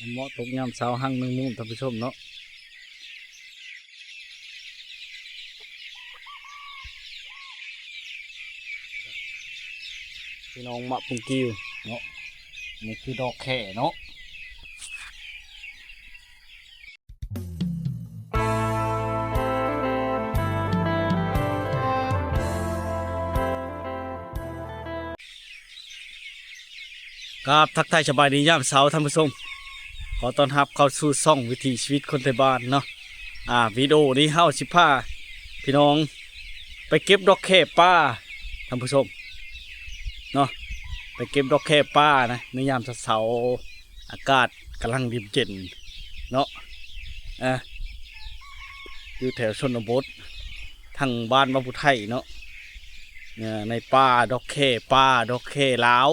เหมาะตกยามเช้าหั่งหนึ่งมุมท่านผู้ชมเนาะพี่น้องมะปุงกิ้วเนาะนี่คือดอกแข่เนาะครับทักทายสบายดียามเช้าท่านผู้ชมขอต้อนรับเข้าสู่ช่องวิถีชีวิตคนไทยบ้านเนาะวิดีโอนี้เฮาสิพาพี่น้องไปเก็บดอกแค่ป่าท่านผู้ชมเนาะไปเก็บดอกแค่ป่านะในยามเช้าอากาศกำลังดิบเย็นเนาะอยู่แถวชนบททางบ้านบ้านผู้ไทยเนาะในป่าดอกแค่ป่าดอกแค่ลาว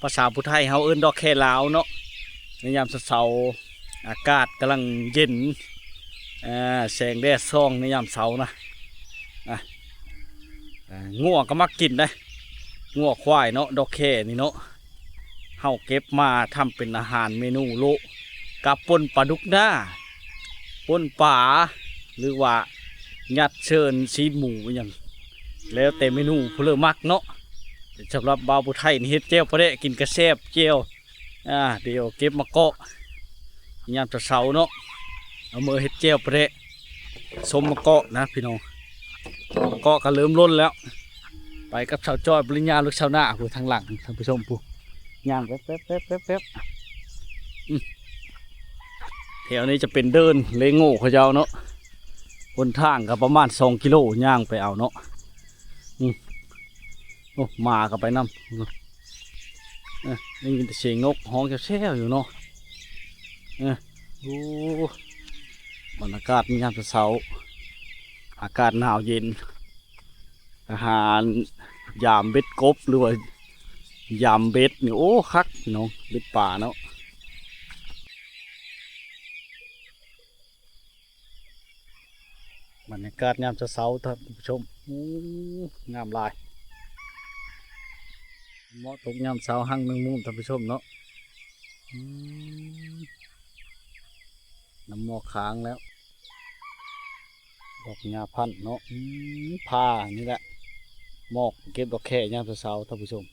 ภาษาผู้ไทยเฮาเอิ้นดอกแค่ลาวเนาะในยามเช้าอากาศกำลังเย็นแสงแดดส่องในยามเช้านะงัวก็มักกินได้งัวควายเนาะดอกแค่นี่เนาะเฮาเก็บมาทำเป็นอาหารเมนูโลกับป่นปลาดุกหน้าป่นป่าหรือว่ายัดเชิญซีนหมูอย่างแล้วแต่เมนูผู้เลือกมักเนาะสำหรับบ่าวผู้ไทยนี่เฮ็ดเจียวพอได้กินกระแซบเจียวเดี๋ยวเก็บมาเกาะยามเช้าเนาะเอามือเฮ็ดเจียวพอได้สมมาเกาะนะพี่น้องเกาะก็เริ่มล้นแล้วไปกับชาวจอยปริญญาลูกชาวนาผู้ทางหลังท่านผู้ชมผู้ย่างแป๊บแถวนี้จะเป็นเดินเลงโง่เขาเจ้าเนาะบนทางก็ประมาณ2 กิโลย่างไปเอาเนาะโอ้มากับไปน้ำได้ยินแต่เสียงนกฮ้องแช่วๆอยู่เนาะโอ้บรรยากาศมียามเช้าอากาศหนาวเย็นอาหารยามเบ็ดกบหรือว่ายามเบ็ดนี่โอ้คักพี่น้องเบ็ดป่าเนาะบรรยากาศยามเช้าท่านผู้ชมงามหลายเหมาะตกยามเช้าหั่งหนึ่งมุมท่านผู้ชมเนาะน้ำหมอกค้างแล้วดอกหญ้าพันธุ์เนาะผ้านี่แหละหมอกเก็บดอกแค่ยามเช้าท่านผู้ชม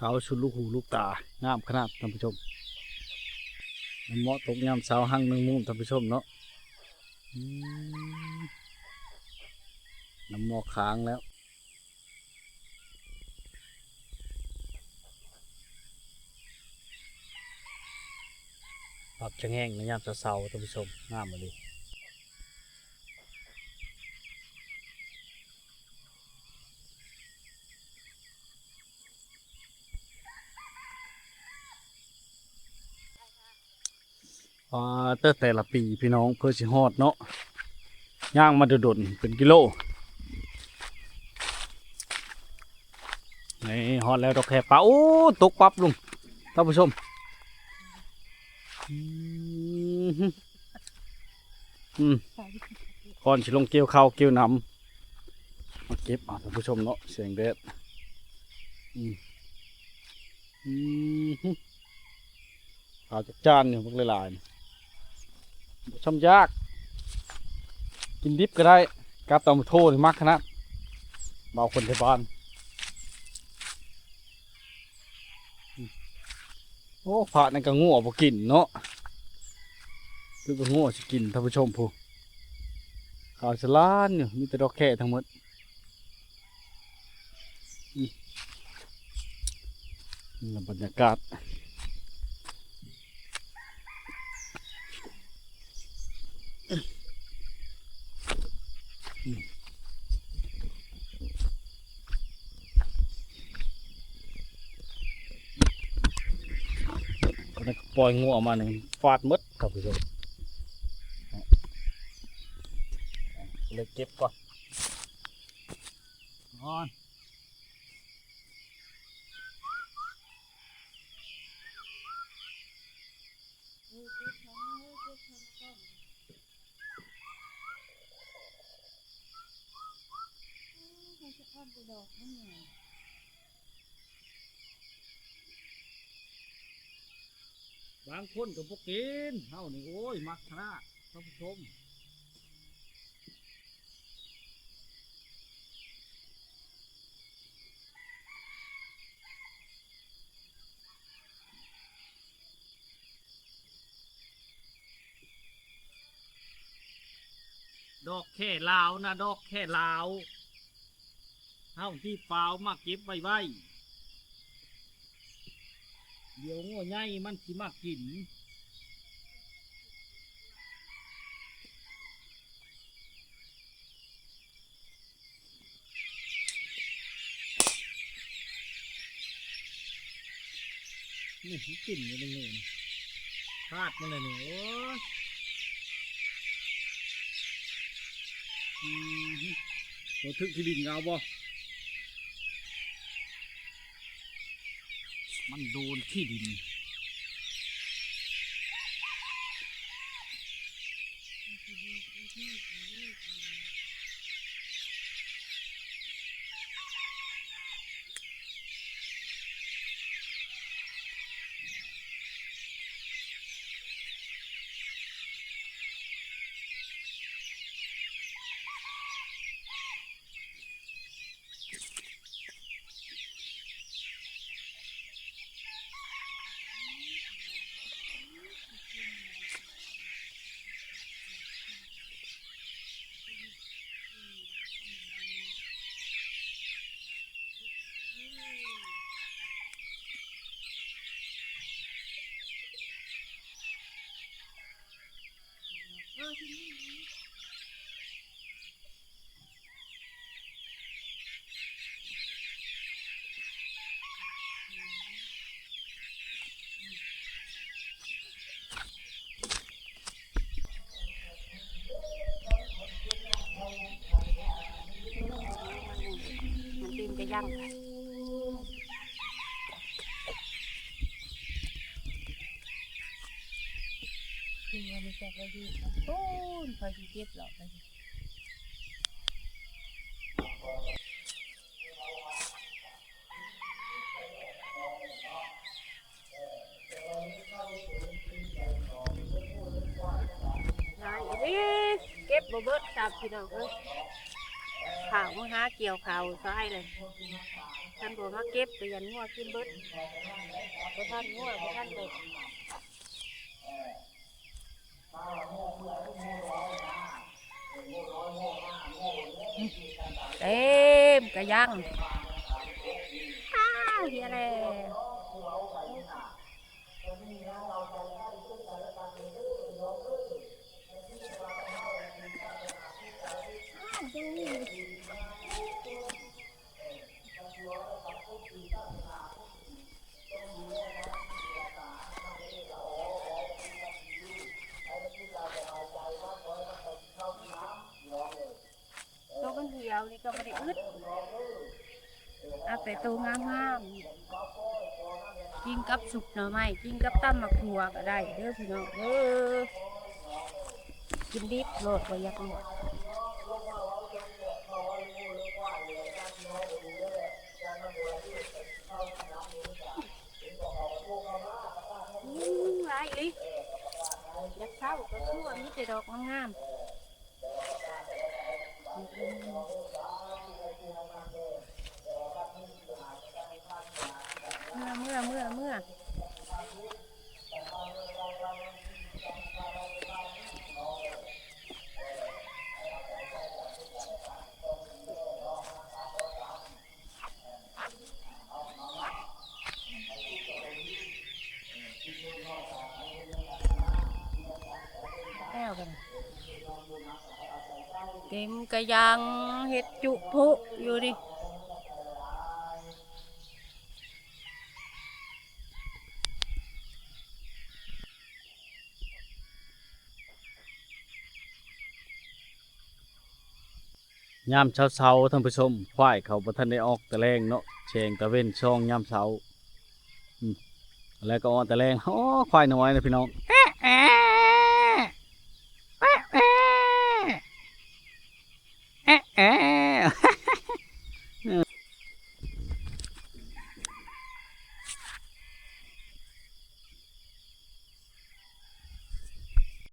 เขาชุดลูกหูลูกตางามขนาดท่านผู้ชมเหมาะตกยามเช้าหั่งหนึ่งมุมท่านผู้ชมเนาะน้ำหมอกค้างแล้วปรับจะแห้งในยามเช้าท่านผู้ชมงามเลยแต่ละปีพี่น้องเพื่อสิฮอดเนาะย่างมาโดดๆเป็นกิโลนี่ฮอดแล้วดอกแคปลาโอ้ตกปั๊บลุงท่านผู้ชมก่อนสิลงเกี่ยวข้าวเกี่ยวน้ำมาเก็บท่านผู้ชมเนาะเสียงแดดข้าวจักจานเนี่ยพวกหลายๆช่ำยากกินดิบก็ได้กับตำโทษมากขนาดเบาคนไทยบ้านโอ้ผ่านั่นก็ง่วงบ่กินเนาะคือก็ง่วงสิกินท่านผู้ชมผู้ข้าวสลานเนี่ยมีแต่ดอกแค่ทั้งหมด นี่บรรยากาศปล่อยงูออกมาหนึ่งฟาดมดครับพี่ชมเลยเก็บก่อนนอนบางคนก็พวกกินเท่านี้โอ้ยมักขนาดท่านผู้ชมดอกแค่ลาวนะดอกแค่ลาวเท่าที่เปล่ามาเก็บไว้เดี๋ยวงูใหญ่มันสิมากินนี่กินอยู่ตรงนี้พลาดมาเลยเนี่ยโอ้เราทึกที่ดินเงาบ่มันโดนที่ดินมันตื่นจะยั่งไปคือมันจะไปดีโอ้ยพอดีเก็บหรอกไปนายเก็บบ่เบิดจับพี่น้องข่าวมาหาเกี่ยวข่าวซ้ายเลยท่านบอกมาเก็บไปยันงัวกินเบิดเพราะท่านงัวเพราะท่านเด็กเต็มกระยังเฮียเลยตัวมันเหี่ยวนี่ก็ไม่ได้อึดเอาแต่ตัวงามๆกินกับสุกหน่อไม้กินกับตำมะขัวก็ได้เด้อพี่น้องกินดิบโลดไว้ยักหมดไรลิยักษ์เช้าก็ชั่วนี่แต่ดอกงามเมื่อ เต็มกระยังเฮ็ดจุพุอยู่ดิยามเช้าๆท่านผู้ชมควายเขาบ่ทันได้ออกแต่แรงเนาะแฉงตะเว้นช่องยามเช้าอืมแล้วก็ออกแต่แรงควายน้อยนะพี่น้อง